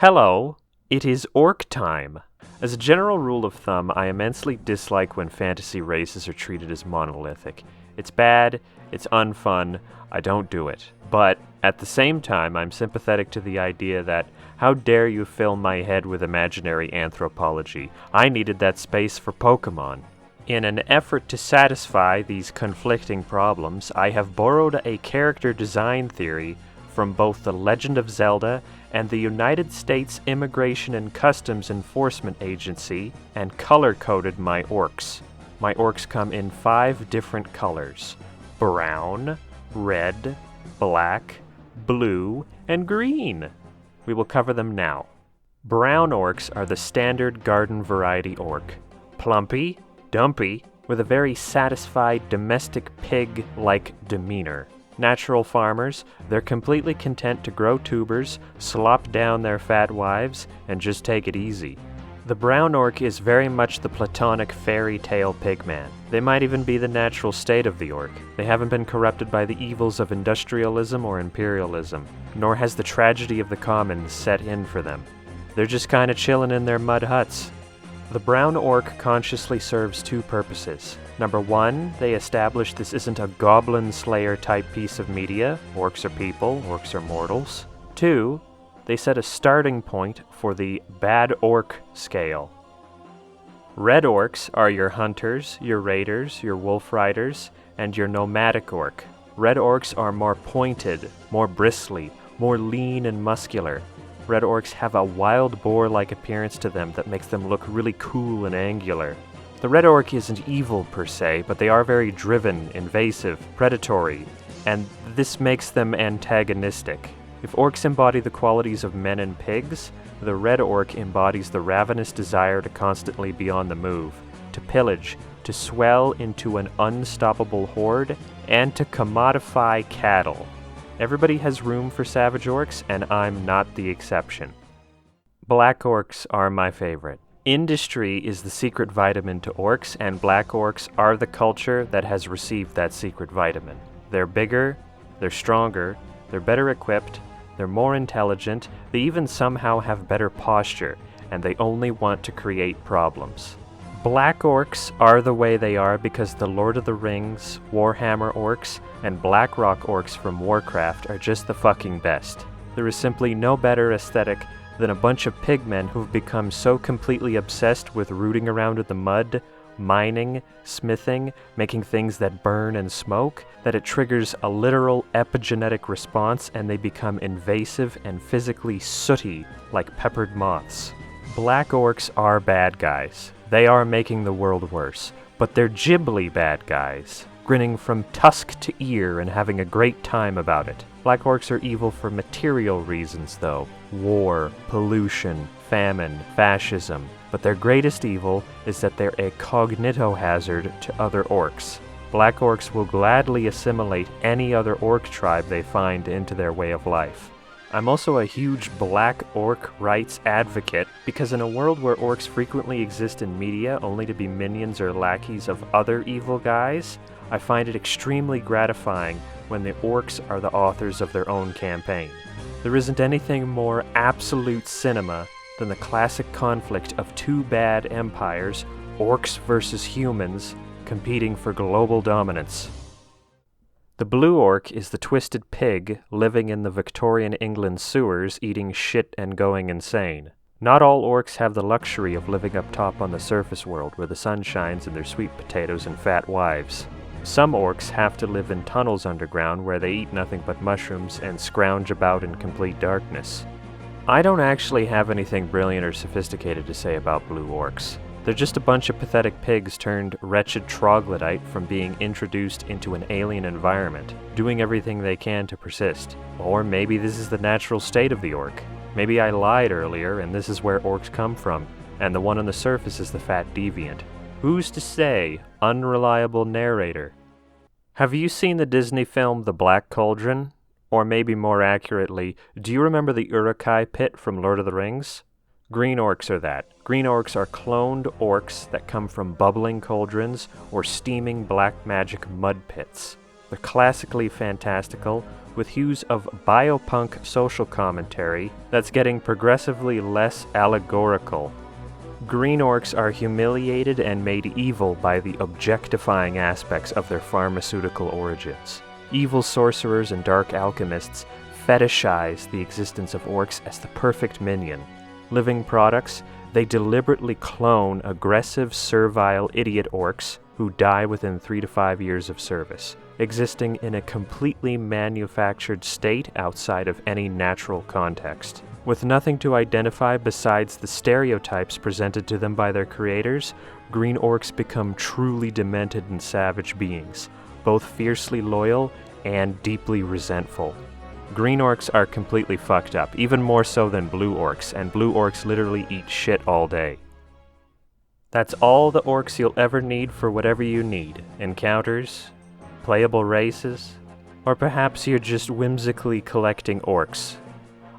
Hello, it is Orc time. As a general rule of thumb, I immensely dislike when fantasy races are treated as monolithic. It's bad, it's unfun, I don't do it. But at the same time, I'm sympathetic to the idea that, how dare you fill my head with imaginary anthropology? I needed that space for Pokemon. In an effort to satisfy these conflicting problems, I have borrowed a character design theory from both The Legend of Zelda and the United States Immigration and Customs Enforcement Agency and color-coded my orcs. My orcs come in 5 different colors: brown, red, black, blue, and green. We will cover them now. Brown orcs are the standard garden variety orc. Plumpy, dumpy, with a very satisfied domestic pig-like demeanor. Natural farmers, they're completely content to grow tubers, slop down their fat wives, and just take it easy. The brown orc is very much the platonic fairy tale pigman. They might even be the natural state of the orc. They haven't been corrupted by the evils of industrialism or imperialism, nor has the tragedy of the commons set in for them. They're just kinda chillin' in their mud huts. The brown orc consciously serves 2 purposes. Number 1, they establish this isn't a goblin slayer type piece of media. Orcs are people, orcs are mortals. 2, they set a starting point for the bad orc scale. Red orcs are your hunters, your raiders, your wolf riders, and your nomadic orc. Red orcs are more pointed, more bristly, more lean and muscular. Red orcs have a wild boar-like appearance to them that makes them look really cool and angular. The red orc isn't evil per se, but they are very driven, invasive, predatory, and this makes them antagonistic. If orcs embody the qualities of men and pigs, the red orc embodies the ravenous desire to constantly be on the move, to pillage, to swell into an unstoppable horde, and to commodify cattle. Everybody has room for savage orcs, and I'm not the exception. Black orcs are my favorite. Industry is the secret vitamin to orcs, and black orcs are the culture that has received that secret vitamin. They're bigger, they're stronger, they're better equipped, they're more intelligent, they even somehow have better posture, and they only want to create problems. Black orcs are the way they are because the Lord of the Rings, Warhammer orcs, and Blackrock orcs from Warcraft are just the fucking best. There is simply no better aesthetic than a bunch of pigmen who've become so completely obsessed with rooting around in the mud, mining, smithing, making things that burn and smoke, that it triggers a literal epigenetic response and they become invasive and physically sooty like peppered moths. Black orcs are bad guys. They are making the world worse, but they're ghibli bad guys, grinning from tusk to ear and having a great time about it. Black orcs are evil for material reasons though. War, pollution, famine, fascism. But their greatest evil is that they're a cognitohazard to other orcs. Black orcs will gladly assimilate any other orc tribe they find into their way of life. I'm also a huge black orc rights advocate because in a world where orcs frequently exist in media only to be minions or lackeys of other evil guys, I find it extremely gratifying when the orcs are the authors of their own campaign. There isn't anything more absolute cinema than the classic conflict of 2 bad empires, orcs versus humans, competing for global dominance. The blue orc is the twisted pig living in the Victorian England sewers eating shit and going insane. Not all orcs have the luxury of living up top on the surface world where the sun shines in their sweet potatoes and fat wives. Some orcs have to live in tunnels underground where they eat nothing but mushrooms and scrounge about in complete darkness. I don't actually have anything brilliant or sophisticated to say about blue orcs. They're just a bunch of pathetic pigs turned wretched troglodyte from being introduced into an alien environment, doing everything they can to persist. Or maybe this is the natural state of the orc. Maybe I lied earlier and this is where orcs come from, and the one on the surface is the fat deviant. Who's to say? Unreliable narrator. Have you seen the Disney film The Black Cauldron? Or maybe more accurately, do you remember the Uruk-hai pit from Lord of the Rings? Green orcs are that. Green orcs are cloned orcs that come from bubbling cauldrons or steaming black magic mud pits. They're classically fantastical, with hues of biopunk social commentary that's getting progressively less allegorical. Green Orcs are humiliated and made evil by the objectifying aspects of their pharmaceutical origins. Evil sorcerers and dark alchemists fetishize the existence of orcs as the perfect minion. Living products, they deliberately clone aggressive, servile idiot orcs who die within 3 to 5 years of service, existing in a completely manufactured state outside of any natural context. With nothing to identify besides the stereotypes presented to them by their creators, Green Orcs become truly demented and savage beings, both fiercely loyal and deeply resentful. Green Orcs are completely fucked up, even more so than Blue Orcs, and Blue Orcs literally eat shit all day. That's all the orcs you'll ever need for whatever you need. Encounters, playable races, or perhaps you're just whimsically collecting orcs.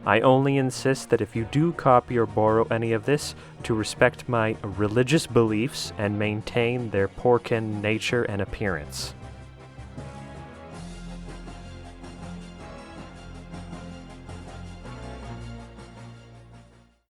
I only insist that if you do copy or borrow any of this, to respect my religious beliefs and maintain their porkin nature and appearance.